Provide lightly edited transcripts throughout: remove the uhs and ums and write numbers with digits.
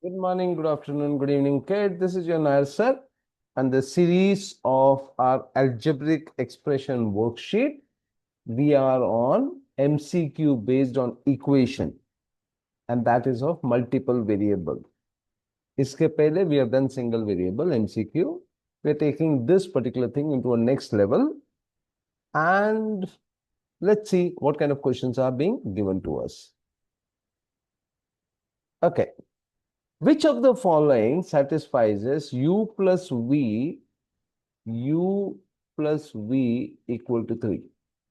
Good morning, good afternoon, good evening, kid. This is your Nair sir, and the series of our algebraic expression worksheet. We are on MCQ based on equation, and that is of multiple variable. इसके पहले we have done single variable MCQ. We are taking this particular thing into a next level, and let's see what kind of questions are being given to us. Okay. Which of the following satisfies u plus v equal to 3?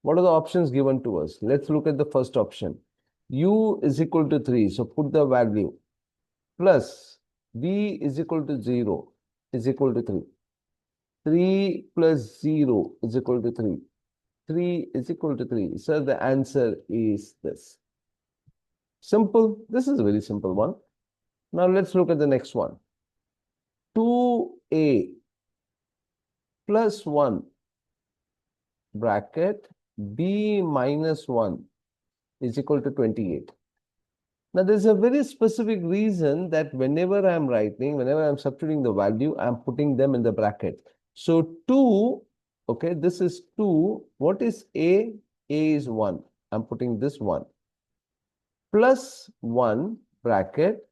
What are the options given to us? Let's look at the first option. U is equal to 3, so put the value, plus v is equal to 0 is equal to 3. 3 plus 0 is equal to 3. 3 is equal to 3. So the answer is this. Simple. This is a very simple one. Now let's look at the next one. 2a plus 1 bracket b minus 1 is equal to 28. Now, there's a very specific reason that whenever I'm writing, whenever I'm substituting the value, I'm putting them in the bracket. So 2, okay, this is 2. What is a? A is 1. I'm putting this 1. Plus 1 bracket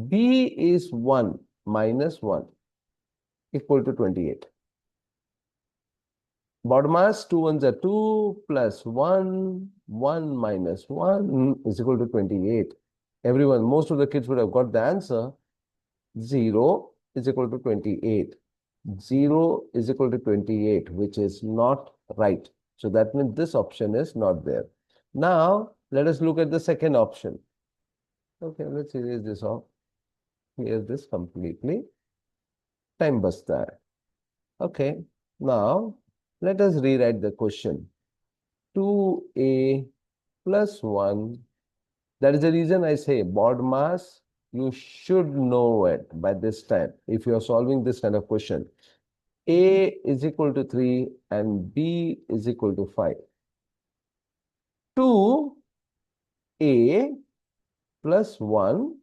b is 1 minus 1 equal to 28. Bottom-as 2 ones are 2 plus 1, 1 minus 1 is equal to 28. Everyone, most of the kids would have got the answer. 0 is equal to 28. 0 is equal to 28, which is not right. So that means this option is not there. Now, let us look at the second option. Okay, let's erase this off. Clear this completely. Time basta hai. Okay, now let us rewrite the question. 2a plus 1. That is the reason I say BODMAS, you should know it by this time if you are solving this kind of question. A is equal to 3 and B is equal to 5. 2a plus 1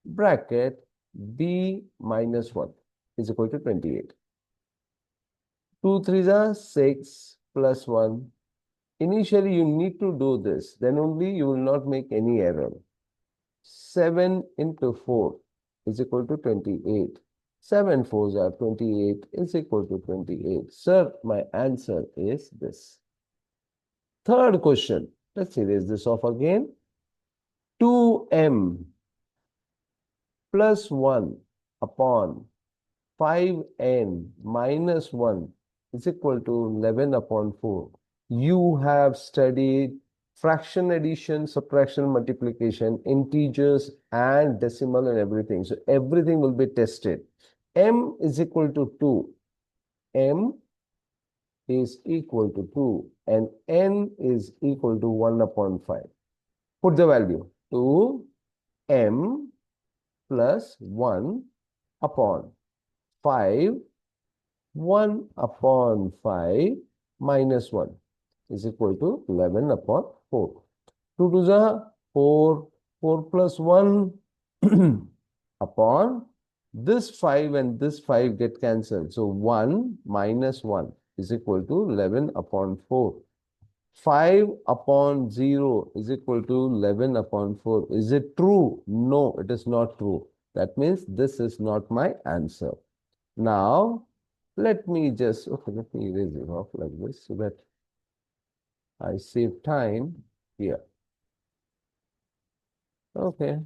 bracket b minus 1 is equal to 28. 2 3s are 6 plus 1. Initially, you need to do this. Then only you will not make any error. 7 into 4 is equal to 28. 7 4s are 28 is equal to 28. Sir, my answer is this. Third question. Let's erase this off again. 2m plus 1 upon 5n minus 1 is equal to 11 upon 4. You have studied fraction addition, subtraction, multiplication, integers and decimal and everything. So everything will be tested. M is equal to 2. M is equal to 2 and N is equal to 1 upon 5. Put the value. 2m plus 1 upon 5, 1 upon 5 minus 1 is equal to 11 upon 4. 2 to the 4, 4 plus 1 upon this 5 and this 5 get cancelled. So 1 minus 1 is equal to 11 upon 4. 5 upon 0 is equal to 11 upon 4. Is it true? No, it is not true. That means this is not my answer. Now, let me just, okay, let me erase it off like this so that I save time here. Okay.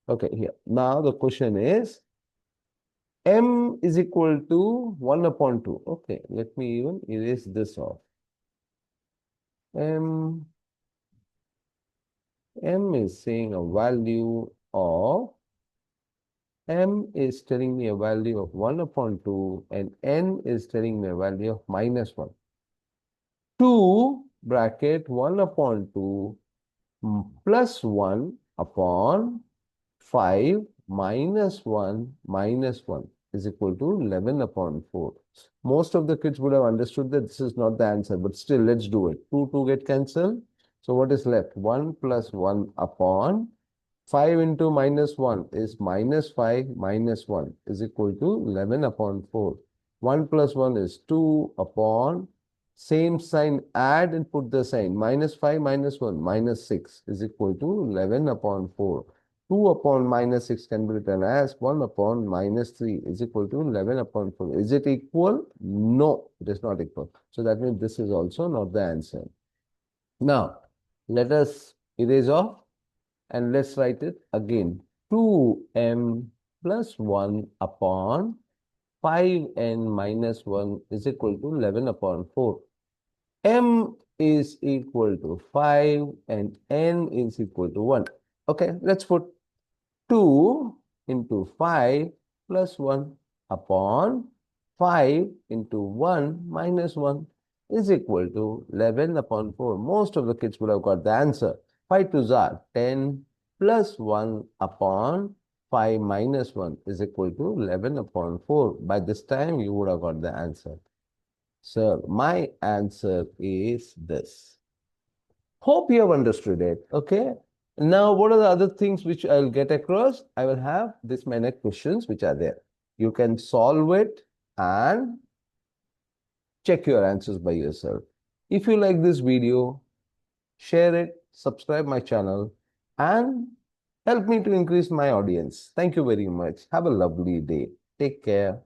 Okay, here. Now the question is, m is equal to 1 upon 2. Okay, let me even erase this off. M is saying a value of, m is telling me a value of 1 upon 2 and n is telling me a value of minus 1. 2 bracket 1 upon 2 plus 1 upon 5 minus 1 minus 1 is equal to 11 upon 4. Most of the kids would have understood that this is not the answer, but still let's do it. 2 get cancelled. So what is left? 1 plus 1 upon 5 into minus 1 is minus 5 minus 1 is equal to 11 upon 4. 1 plus 1 is 2 upon same sign, add and put the sign. Minus 5 minus 1 minus 6 is equal to 11 upon 4. 2 upon minus 6 can be written as 1 upon minus 3 is equal to 11 upon 4. Is it equal? No, it is not equal. So that means this is also not the answer. Now, let us erase off and let's write it again. 2m plus 1 upon 5n minus 1 is equal to 11 upon 4. M is equal to 5 and n is equal to 1. Okay, let's put 2 into 5 plus 1 upon 5 into 1 minus 1 is equal to 11 upon 4. Most of the kids would have got the answer. 5 2s are 10 plus 1 upon 5 minus 1 is equal to 11 upon 4. By this time, you would have got the answer. So, my answer is this. Hope you have understood it, okay? Now, what are the other things which I'll get across? I will have this many questions which are there. You can solve it and check your answers by yourself. If you like this video, share it, subscribe my channel, and help me to increase my audience. Thank you very much. Have a lovely day. Take care.